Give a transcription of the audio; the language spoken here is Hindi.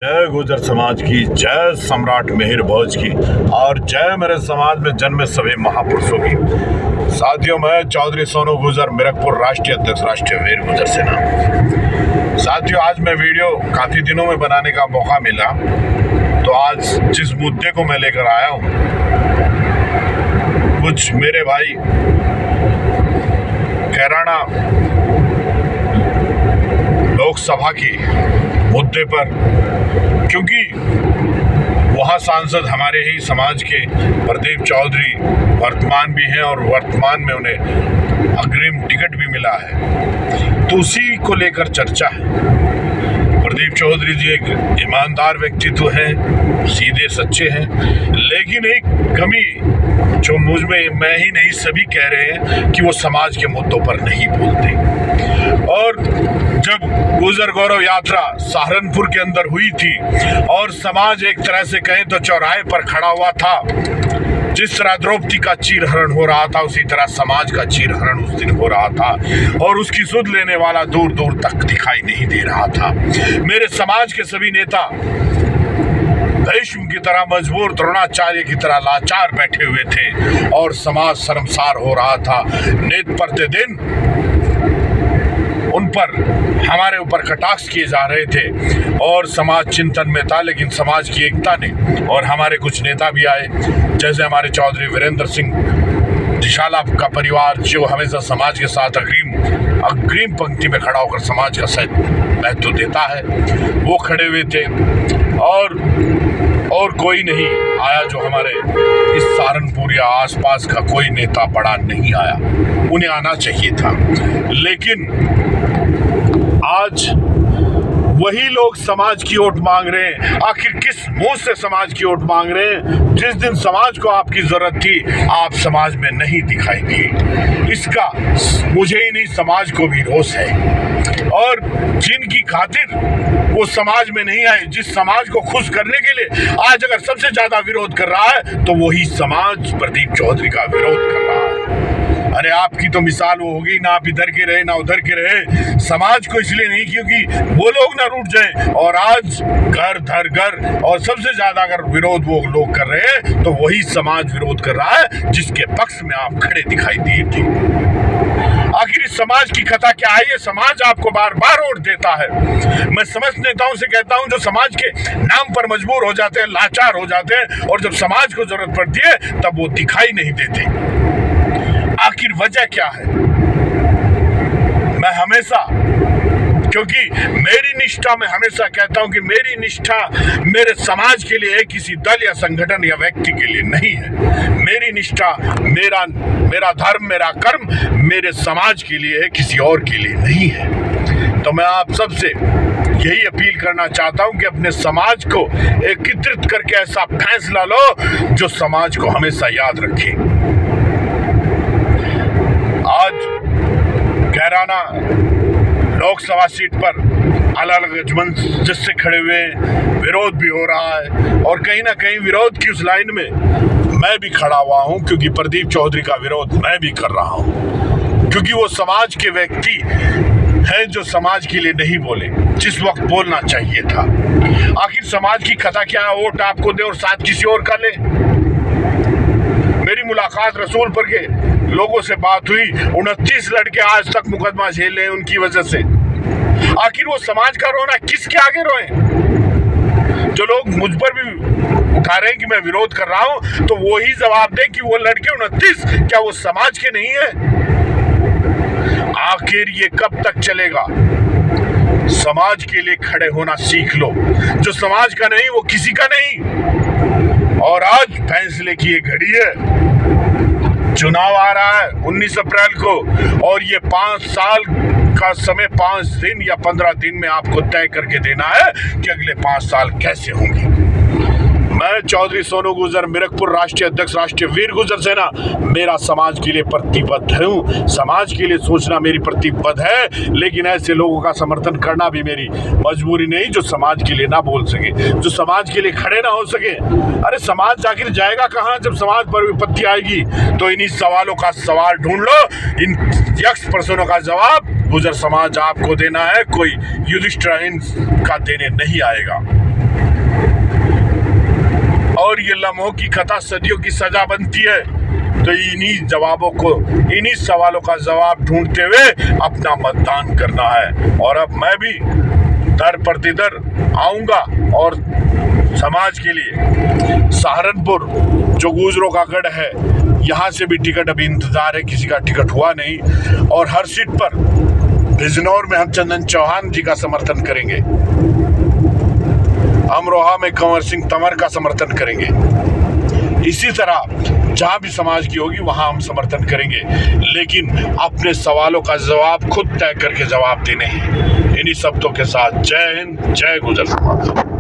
जय गुजर समाज की, जय सम्राट मिहिर भोज की, और जय मेरे समाज में जन्मे सभी महापुरुषों की। साथियों, मैं चौधरी सोनू गुजर, मिरकपुर राष्ट्रीय अध्यक्ष, राष्ट्रीय वीर गुजर सेना। साथियों, आज मैं वीडियो काफी दिनों में बनाने का मौका मिला, तो आज जिस मुद्दे को मैं लेकर आया हूँ, कुछ मेरे भाई कैराना लोकसभा की मुद्दे पर, क्योंकि वहाँ सांसद हमारे ही समाज के प्रदीप चौधरी वर्तमान भी हैं और वर्तमान में उन्हें अग्रिम टिकट भी मिला है, तो उसी को लेकर चर्चा है। प्रदीप चौधरी जी एक ईमानदार व्यक्तित्व हैं, सीधे सच्चे हैं, लेकिन एक कमी जो मुझ में, मैं ही नहीं सभी कह रहे हैं कि वो समाज के मुद्दों पर नहीं बोलते। और जब गुजर गौरव यात्रा सहारनपुर के अंदर हुई थी और समाज एक तरह से कहें तो चौराहे पर खड़ा हुआ था, जिस तरह द्रौपदी का चीरहरण हो रहा था, उसी तरह समाज का चीरहरण उस दिन हो रहा था और उसकी सुध लेने वाला दूर दूर तक दिखाई नहीं दे रहा था। मेरे समाज के सभी नेता भीष्म की तरह मजबूर, द्रोणाचार्य की तरह लाचार बैठे हुए थे और समाज शर्मसार हो रहा था। नित प्रतिदिन उन पर, हमारे ऊपर कटाक्ष किए जा रहे थे और समाज चिंतन में था, लेकिन समाज की एकता ने, और हमारे कुछ नेता भी आए, जैसे हमारे चौधरी वीरेंद्र सिंह दिशाला का परिवार, जो हमेशा समाज के साथ अग्रिम पंक्ति में खड़ा होकर समाज का महत्व देता है, वो खड़े हुए थे। और कोई नहीं आया जो हमारे इस सहारनपुर या आसपास का कोई नेता बड़ा नहीं आया, उन्हें आना चाहिए था। लेकिन आज वही लोग समाज की वोट मांग रहे हैं। आखिर किस मुंह से समाज की वोट मांग रहे हैं? जिस दिन समाज को आपकी जरूरत थी, आप समाज में नहीं दिखाई दिए। इसका मुझे ही नहीं, समाज को भी रोष है। और जिनकी खातिर वो समाज में नहीं आए, जिस समाज को खुश करने के लिए आज अगर सबसे ज्यादा विरोध कर रहा है, तो वही समाज प्रदीप चौधरी का विरोध कर रहा है। अरे आपकी तो मिसाल वो होगी ना, आप इधर के रहे ना उधर के रहे, समाज को इसलिए नहीं क्योंकि वो लोग ना रूठ जाएं। और आज घर धर घर, और सबसे ज्यादा अगर विरोध वो लोग कर रहे हैं, तो वही समाज विरोध कर रहा है जिसके पक्ष में आप खड़े दिखाई दिए थे। आखिर इस समाज की कथा क्या है? ये समाज आपको बार बार वोट देता है। मैं समझ नेताओं से कहता हूं, जो समाज के नाम पर मजबूर हो जाते हैं, लाचार हो जाते हैं, और जब समाज को जरूरत पड़ती है तब वो दिखाई नहीं देते। आखिर वजह क्या है? मैं हमेशा, क्योंकि मेरी निष्ठा, मैं हमेशा कहता हूं कि मेरी निष्ठा मेरे समाज के लिए है, किसी दल या संगठन या व्यक्ति के लिए नहीं है। मेरी निष्ठा, मेरा धर्म, मेरा कर्म मेरे समाज के लिए है, किसी और के लिए नहीं है। तो मैं आप सबसे यही अपील करना चाहता हूं कि अपने समाज को एकत्रित करके ऐसा फैसला लो जो समाज को हमेशा याद रखे। आज कैराना लोकसभा सीट पर अलग अलग मंच जिससे खड़े हुए, विरोध भी हो रहा है, और कहीं ना कहीं विरोध की उस लाइन में मैं भी खड़ा हुआ हूं, क्योंकि प्रदीप चौधरी का विरोध मैं भी कर रहा हूं, क्योंकि वो समाज के व्यक्ति है जो समाज के लिए नहीं बोले, जिस वक्त बोलना चाहिए था। आखिर समाज की कथा क्या है? वोट आपको दे और साथ किसी और का ले। मेरी मुलाकात रसूलपुर के लोगों से बात हुई, 29 लड़के आज तक मुकदमा झेल रहे हैं उनकी वजह से। आखिर वो समाज का रोना किसके आगे रोए? जो लोग मुझ पर भी उठा रहे हैं कि मैं विरोध कर रहा हूं, तो वो ही जवाब दे कि वो लड़के 29 क्या वो समाज के नहीं है? आखिर ये कब तक चलेगा? समाज के लिए खड़े होना सीख लो। जो समाज का नहीं वो किसी का नहीं। और आज फैसले की ये घड़ी है। चुनाव आ रहा है 19 अप्रैल को, और ये 5 साल का समय 5 दिन या 15 दिन में आपको तय करके देना है कि अगले 5 साल कैसे होंगे। मैं चौधरी सोनू गुजर, मिरकपुर राष्ट्रीय अध्यक्ष, राष्ट्रीय वीर गुजर सेना, मेरा समाज के लिए प्रतिबद्ध हूँ। समाज के लिए सोचना मेरी प्रतिबद्ध है, लेकिन ऐसे लोगों का समर्थन करना भी मेरी मजबूरी नहीं जो समाज के लिए ना बोल सके, जो समाज के लिए खड़े ना हो सके। अरे समाज आखिर जाएगा कहाँ जब समाज पर विपत्ति आएगी? तो इन्हीं सवालों का सवाल ढूंढ लो, इन यक्ष प्रश्नों का जवाब गुजर समाज आपको देना है, कोई युधिष्ठिर का देने नहीं आएगा। और ये लम्हों की कथा सदियों की सजा बनती है। तो इन्हीं सवालों का जवाब ढूंढते हुए अपना मतदान करना है। और अब मैं भी दर प्रतिदर आऊंगा और समाज के लिए सहारनपुर जो गुजरों का गढ़ है, यहाँ से भी टिकट अभी इंतजार है, किसी का टिकट हुआ नहीं। और हर सीट पर बिजनौर में हम चंदन चौहान जी का समर्थन करेंगे, अमरोहा में कंवर सिंह तंवर का समर्थन करेंगे। इसी तरह जहां भी समाज की होगी वहां हम समर्थन करेंगे, लेकिन अपने सवालों का जवाब खुद तय करके जवाब देने हैं। इन्हीं शब्दों के साथ जय हिंद, जय गुजर समाज।